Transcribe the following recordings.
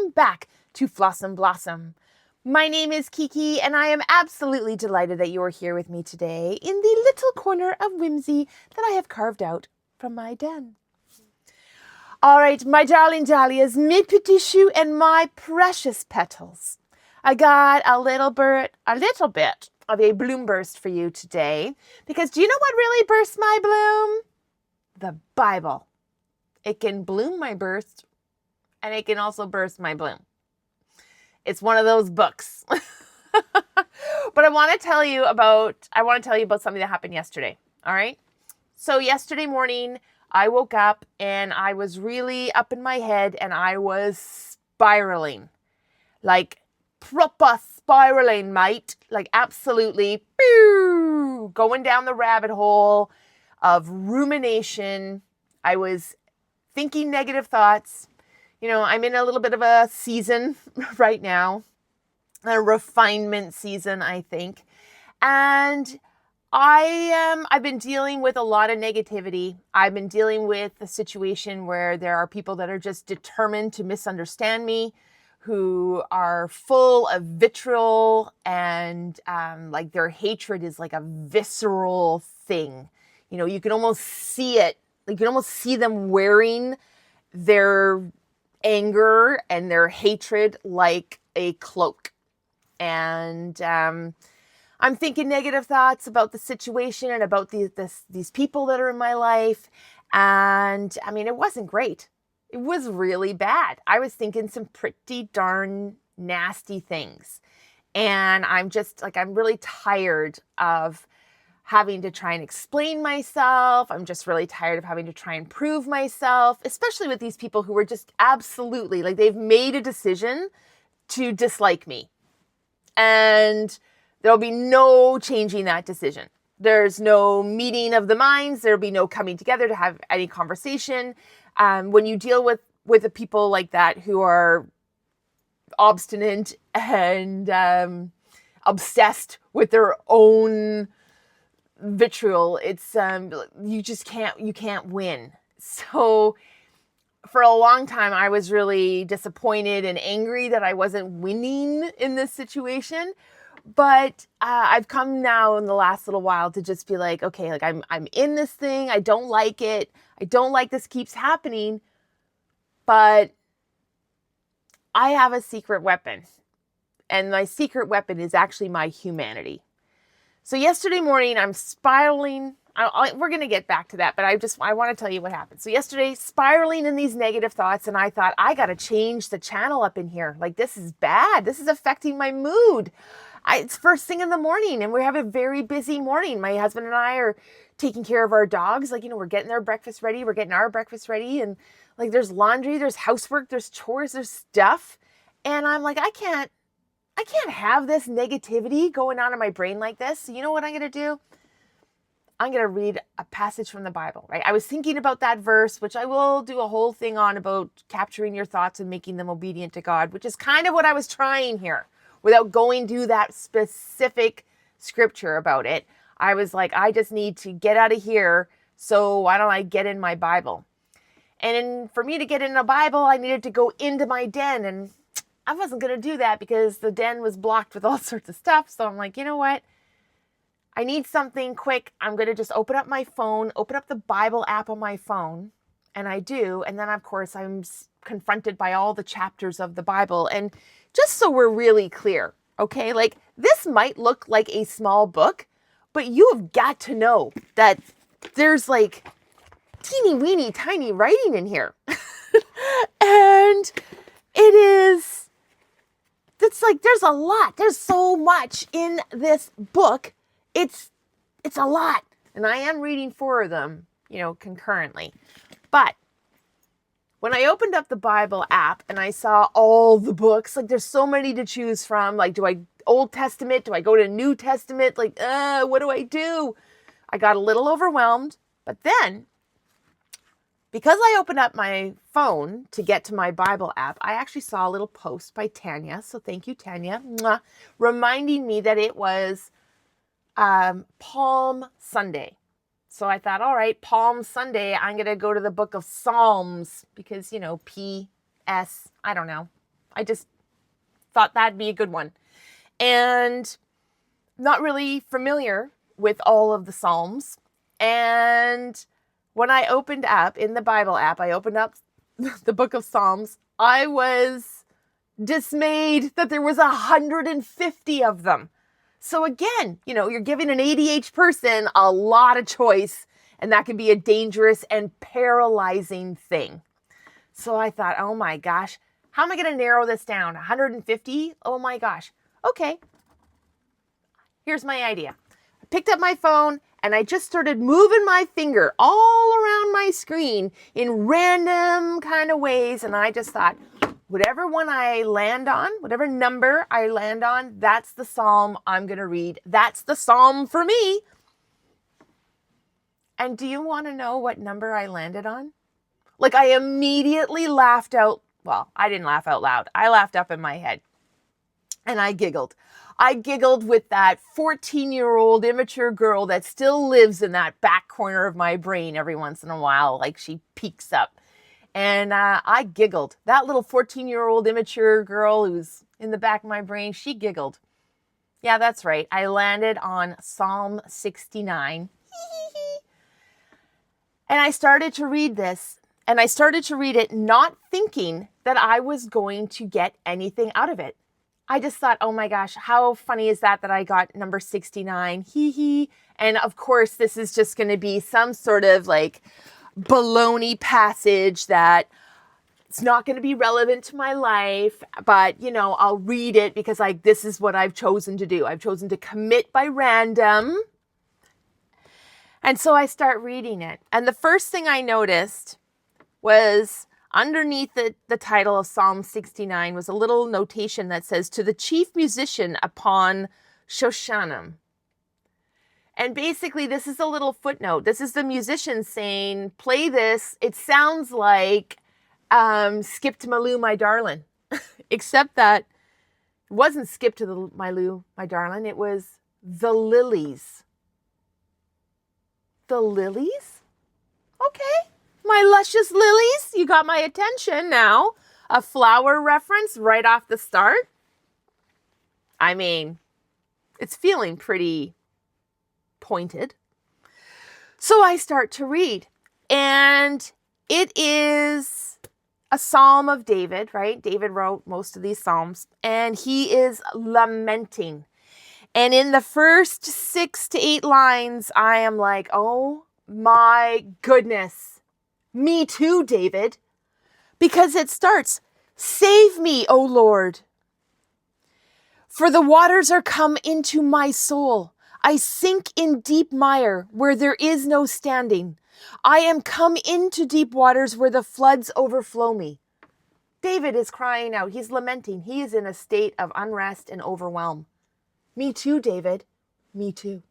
welcome back to Fl'Awesome Blossom. My name is Kiki, and I am absolutely delighted that you are here with me today in the little corner of whimsy that I have carved out from my den. All right, my darling dahlias, mes petits choux, and my precious petals. I got a little bit of a bloom burst for you today, because do you know what really bursts my bloom? The Bible. It can bloom my burst, and it can also burst my bloom. It's one of those books. But I want to tell you about something that happened yesterday. All right. So yesterday morning, I woke up and I was really up in my head and I was spiraling. Like proper spiraling, mate. Like absolutely going down the rabbit hole of rumination. I was thinking negative thoughts. You know, I'm in a little bit of a season right now, a refinement season, I think. And I've been dealing with a lot of negativity. I've been dealing with a situation where there are people that are just determined to misunderstand me, who are full of vitriol and like their hatred is like a visceral thing. You know, you can almost see it. You can almost see them wearing their anger and their hatred like a cloak. And I'm thinking negative thoughts about the situation and about these people that are in my life. And I mean, it wasn't great. It was really bad. I was thinking some pretty darn nasty things. And I'm just like, I'm really tired of having to try and explain myself. I'm just really tired of having to try and prove myself, especially with these people who are just absolutely like they've made a decision to dislike me. And there'll be no changing that decision. There's no meeting of the minds. There'll be no coming together to have any conversation. When you deal with the people like that who are obstinate and obsessed with their own vitriol, it's you can't win. So for a long time I was really disappointed and angry that I wasn't winning in this situation, but I've come now in the last little while to just be like, okay, like I'm in this thing. I don't like it. I don't like this keeps happening, but I have a secret weapon, and my secret weapon is actually my humanity. So yesterday morning, I'm spiraling. We're going to get back to that, but I want to tell you what happened. So yesterday, spiraling in these negative thoughts, and I thought, I got to change the channel up in here. Like, this is bad. This is affecting my mood. It's first thing in the morning, and we have a very busy morning. My husband and I are taking care of our dogs. Like, you know, we're getting their breakfast ready. We're getting our breakfast ready, and like, there's laundry, there's housework, there's chores, there's stuff. And I'm like, I can't have this negativity going on in my brain like this. So you know what I'm going to do? I'm going to read a passage from the Bible, right? I was thinking about that verse, which I will do a whole thing on about capturing your thoughts and making them obedient to God, which is kind of what I was trying here without going to that specific scripture about it. I was like, I just need to get out of here. So why don't I get in my Bible? And for me to get in the Bible, I needed to go into my den, and I wasn't going to do that because the den was blocked with all sorts of stuff. So I'm like, you know what? I need something quick. I'm going to just open up my phone, open up the Bible app on my phone. And I do. And then, of course, I'm confronted by all the chapters of the Bible. And just so we're really clear, okay, like this might look like a small book, but you have got to know that there's like teeny weeny tiny writing in here. And it's like, there's a lot. There's so much in this book. It's a lot. And I am reading 4 of them, you know, concurrently. But when I opened up the Bible app and I saw all the books, like there's so many to choose from. Like, do I Old Testament? Do I go to New Testament? Like, what do I do? I got a little overwhelmed. But then, because I opened up my phone to get to my Bible app, I actually saw a little post by Tanya. So thank you, Tanya, reminding me that it was Palm Sunday. So I thought, all right, Palm Sunday, I'm going to go to the book of Psalms because, you know, P-S, I don't know. I just thought that'd be a good one. And not really familiar with all of the Psalms. And when I opened up in the Bible app, I opened up the book of Psalms, I was dismayed that there was 150 of them. So again, you're giving an ADHD person a lot of choice, and that can be a dangerous and paralyzing thing. So I thought, oh my gosh, how am I going to narrow this down? 150? Oh my gosh. Okay. Here's my idea. I picked up my phone and I just started moving my finger all around my screen in random kind of ways. And I just thought, whatever one I land on, whatever number I land on, that's the psalm I'm going to read. That's the psalm for me. And do you want to know what number I landed on? Like, I immediately laughed out. Well, I didn't laugh out loud. I laughed up in my head. And I giggled. I giggled with that 14-year-old immature girl that still lives in that back corner of my brain every once in a while. Like, she peeks up. And I giggled. That little 14-year-old immature girl who's in the back of my brain, she giggled. Yeah, that's right. I landed on Psalm 69. And I started to read this. And I started to read it not thinking that I was going to get anything out of it. I just thought, oh my gosh, how funny is that I got number 69? Hee hee. And of course, this is just going to be some sort of like baloney passage that it's not going to be relevant to my life, but I'll read it because this is what I've chosen to do. I've chosen to commit by random. And so I start reading it. And the first thing I noticed was underneath the title of Psalm 69 was a little notation that says, to the chief musician upon Shoshanim. And basically, this is a little footnote. This is the musician saying, play this. It sounds like Skip to Malou, My Darling. Except that it wasn't Skip to Malou, My Darling. It was The Lilies. The Lilies? Okay. My luscious lilies, you got my attention now. A flower reference right off the start. I mean, it's feeling pretty pointed. So I start to read, and it is a psalm of David, right? David wrote most of these psalms, and he is lamenting. And in the first 6 to 8 lines, I am like, oh my goodness. Me too, David. Because it starts, save me, O Lord. For the waters are come into my soul. I sink in deep mire where there is no standing. I am come into deep waters where the floods overflow me. David is crying out. He's lamenting. He is in a state of unrest and overwhelm. Me too, David. Me too.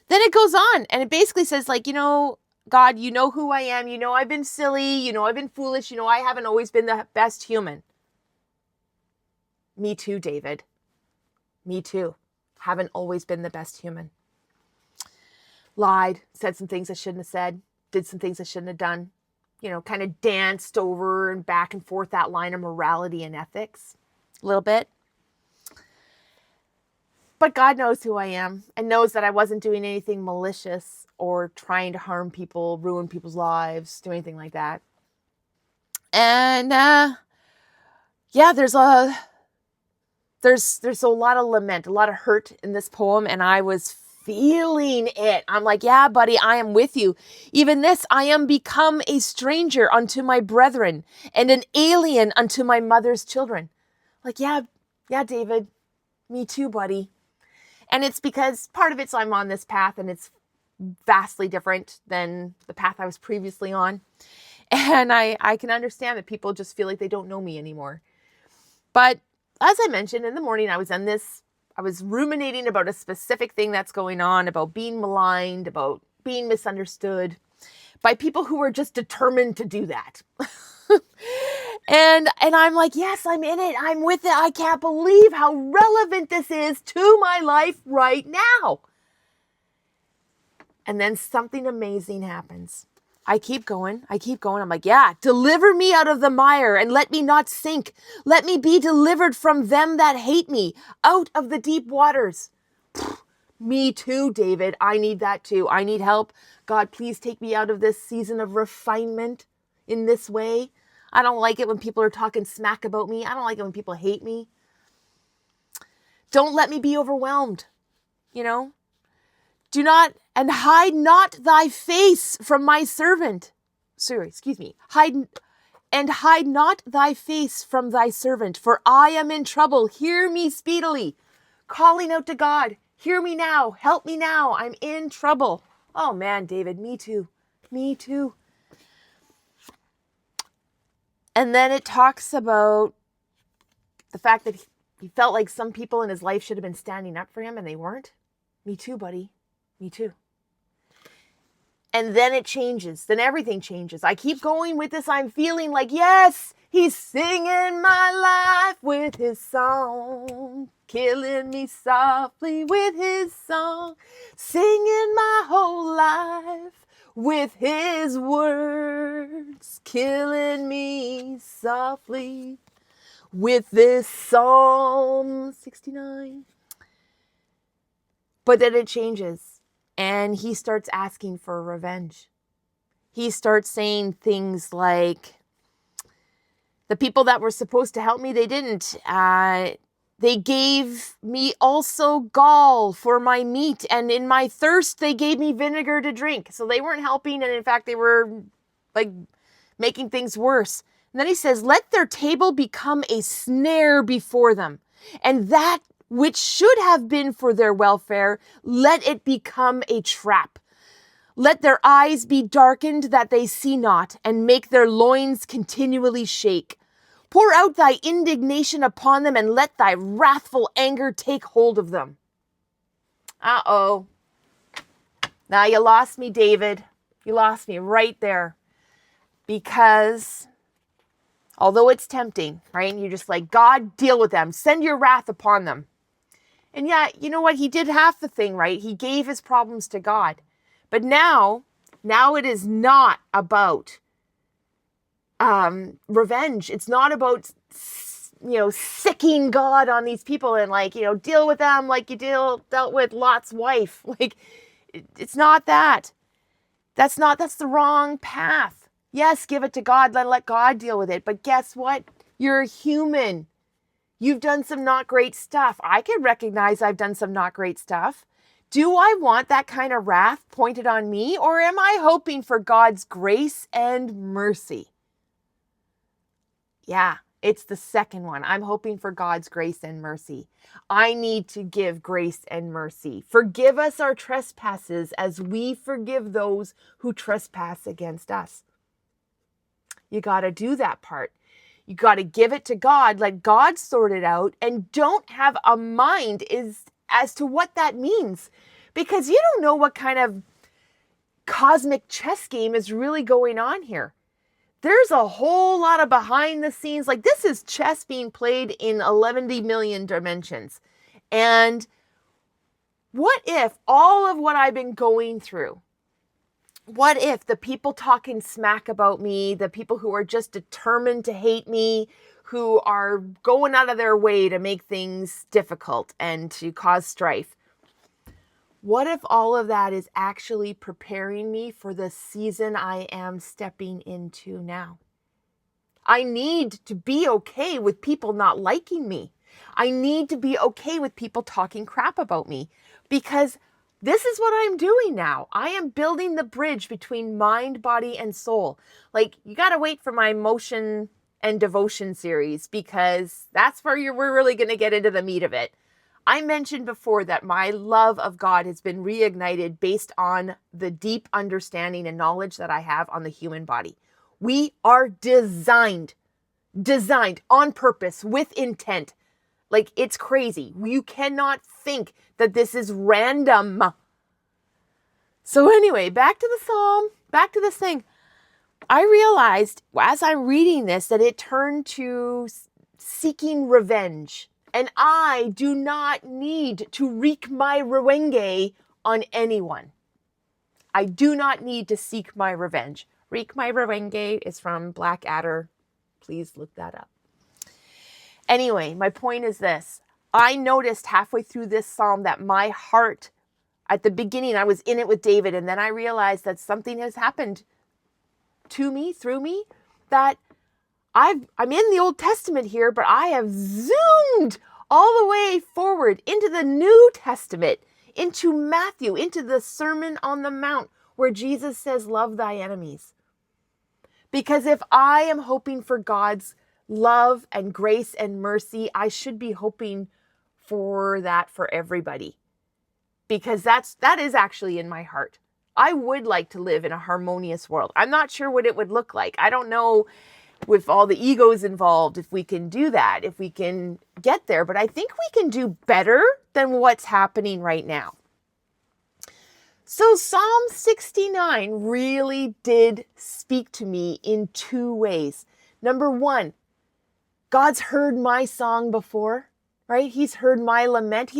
Then it goes on and it basically says God, you know who I am. You know I've been silly. You know I've been foolish. You know I haven't always been the best human. Me too, David. Me too. Haven't always been the best human. Lied, said some things I shouldn't have said, did some things I shouldn't have done. Kind of danced over and back and forth that line of morality and ethics a little bit. But God knows who I am and knows that I wasn't doing anything malicious or trying to harm people, ruin people's lives, do anything like that. And there's a lot of lament, a lot of hurt in this poem, and I was feeling it. I'm like, yeah, buddy, I am with you. Even this, I am become a stranger unto my brethren and an alien unto my mother's children. Like, yeah, David, me too, buddy. And it's because part of it's I'm on this path and it's vastly different than the path I was previously on. And I can understand that people just feel like they don't know me anymore. But as I mentioned in the morning, I was ruminating about a specific thing that's going on, about being maligned, about being misunderstood by people who are just determined to do that. And I'm like, yes, I'm in it. I'm with it. I can't believe how relevant this is to my life right now. And then something amazing happens. I keep going. I'm like, yeah, deliver me out of the mire and let me not sink. Let me be delivered from them that hate me, out of the deep waters. Me too, David. I need that too. I need help. God, please take me out of this season of refinement in this way. I don't like it when people are talking smack about me. I don't like it when people hate me. Don't let me be overwhelmed, you know? Do not, and hide not thy face from my servant. Hide not thy face from thy servant, for I am in trouble. Hear me speedily. Calling out to God. Hear me now. Help me now. I'm in trouble. Oh man, David, me too. Me too. And then it talks about the fact that he felt like some people in his life should have been standing up for him and they weren't. Me too, buddy. Me too. And then it changes. Then everything changes. I keep going with this. I'm feeling like, yes, he's singing my life with his song, killing me softly with his song, singing my whole life with his words, killing me softly with this Psalm 69. But then it changes. And he starts asking for revenge. He starts saying things like, the people that were supposed to help me, they didn't. They gave me also gall for my meat. And in my thirst, they gave me vinegar to drink. So they weren't helping. And in fact, they were like making things worse. And then he says, let their table become a snare before them. And that which should have been for their welfare, let it become a trap. Let their eyes be darkened that they see not, and make their loins continually shake. Pour out thy indignation upon them, and let thy wrathful anger take hold of them. Uh-oh. Now you lost me, David. You lost me right there. Because although it's tempting, right? And you're just like, God, deal with them. Send your wrath upon them. And yeah, you know what? He did half the thing, right? He gave his problems to God. But now it is not about revenge. It's not about, sicking God on these people and deal with them like you dealt with Lot's wife. Like, it's not that. That's the wrong path. Yes, give it to God, then let God deal with it. But guess what? You're a human. You've done some not great stuff. I can recognize I've done some not great stuff. Do I want that kind of wrath pointed on me, or am I hoping for God's grace and mercy? Yeah, it's the second one. I'm hoping for God's grace and mercy. I need to give grace and mercy. Forgive us our trespasses as we forgive those who trespass against us. You got to do that part. You got to give it to God, let God sort it out, and don't have a mind as to what that means, because you don't know what kind of cosmic chess game is really going on here. There's a whole lot of behind the scenes, like this is chess being played in 11 million dimensions. And what if all of what I've been going through, what if the people talking smack about me, the people who are just determined to hate me, who are going out of their way to make things difficult and to cause strife, what if all of that is actually preparing me for the season I am stepping into now? I need to be okay with people not liking me. I need to be okay with people talking crap about me, because this is what I'm doing now. I am building the bridge between mind, body, and soul. Like, you got to wait for my emotion and devotion series, because that's where we're really going to get into the meat of it. I mentioned before that my love of God has been reignited based on the deep understanding and knowledge that I have on the human body. We are designed on purpose, with intent. Like, it's crazy. You cannot think that this is random. So anyway, back to the psalm, back to this thing. I realized as I'm reading this that it turned to seeking revenge. And I do not need to wreak my revenge on anyone. I do not need to seek my revenge. Reek My Rewenge is from Blackadder. Please look that up. Anyway, my point is this. I noticed halfway through this psalm that my heart, at the beginning, I was in it with David, and then I realized that something has happened to me, through me, that I'm in the Old Testament here, but I have zoomed all the way forward into the New Testament, into Matthew, into the Sermon on the Mount, where Jesus says, love thy enemies. Because if I am hoping for God's love and grace and mercy, I should be hoping for that for everybody. Because that is actually in my heart. I would like to live in a harmonious world. I'm not sure what it would look like. I don't know with all the egos involved, if we can do that, if we can get there. But I think we can do better than what's happening right now. So Psalm 69 really did speak to me in two ways. Number one, God's heard my song before, right? He's heard my lament.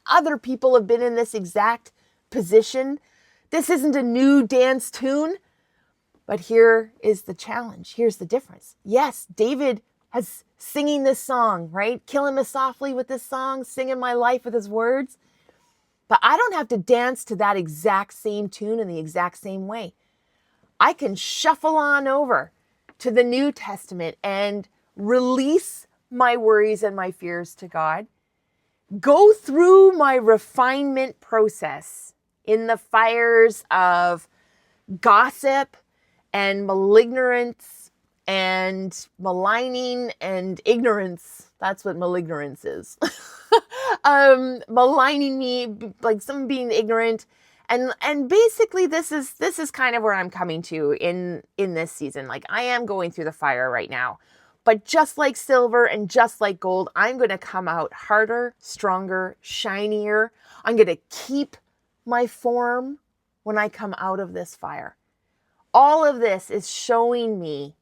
Other people have been in this exact position. This isn't a new dance tune, but here is the challenge. Here's the difference. Yes, David has singing this song, right? Killing me softly with this song, singing my life with his words. But I don't have to dance to that exact same tune in the exact same way. I can shuffle on over to the New Testament and release my worries and my fears to God. Go through my refinement process in the fires of gossip and malignance and maligning and ignorance. That's what malignance is. Maligning me, like someone being ignorant. And basically this is kind of where I'm coming to in this season. Like I am going through the fire right now. But just like silver and just like gold, I'm going to come out harder, stronger, shinier. I'm going to keep my form when I come out of this fire. All of this is showing me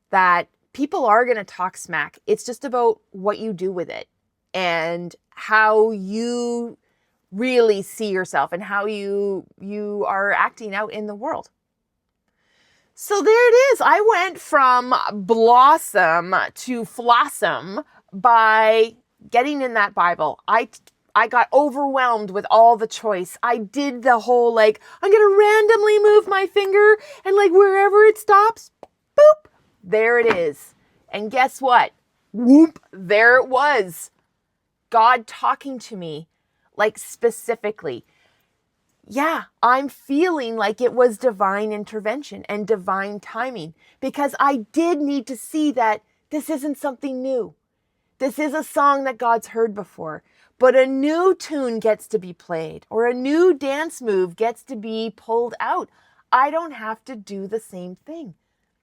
that people are going to talk smack. It's just about what you do with it and how you really see yourself and how you are acting out in the world. So there it is. I went from Blossom to Fl'Awesome by getting in that Bible. I got overwhelmed with all the choice. I did the whole, like, I'm going to randomly move my finger and like wherever it stops, boop, there it is. And guess what? Whoop, there it was. God talking to me, like specifically. Yeah, I'm feeling like it was divine intervention and divine timing because I did need to see that this isn't something new. This is a song that God's heard before, but a new tune gets to be played or a new dance move gets to be pulled out. I don't have to do the same thing.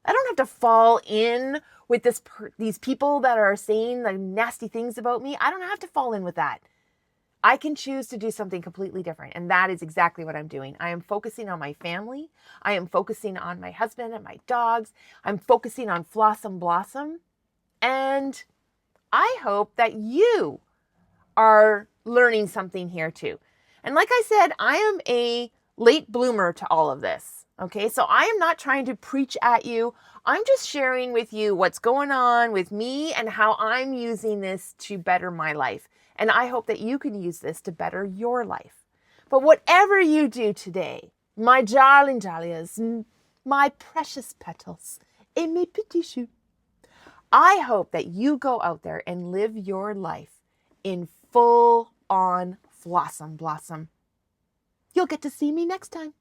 I don't have to fall in with these people that are saying like nasty things about me. I don't have to fall in with that. I can choose to do something completely different. And that is exactly what I'm doing. I am focusing on my family. I am focusing on my husband and my dogs. I'm focusing on Fl'AwesomeBlossom. And I hope that you are learning something here too. And like I said, I am a late bloomer to all of this. Okay, so I am not trying to preach at you. I'm just sharing with you what's going on with me and how I'm using this to better my life. And I hope that you can use this to better your life. But whatever you do today, my darling dahlias, my precious petals, et mes petits choux, I hope that you go out there and live your life in full on Fl'AwesomeBlossom. You'll get to see me next time.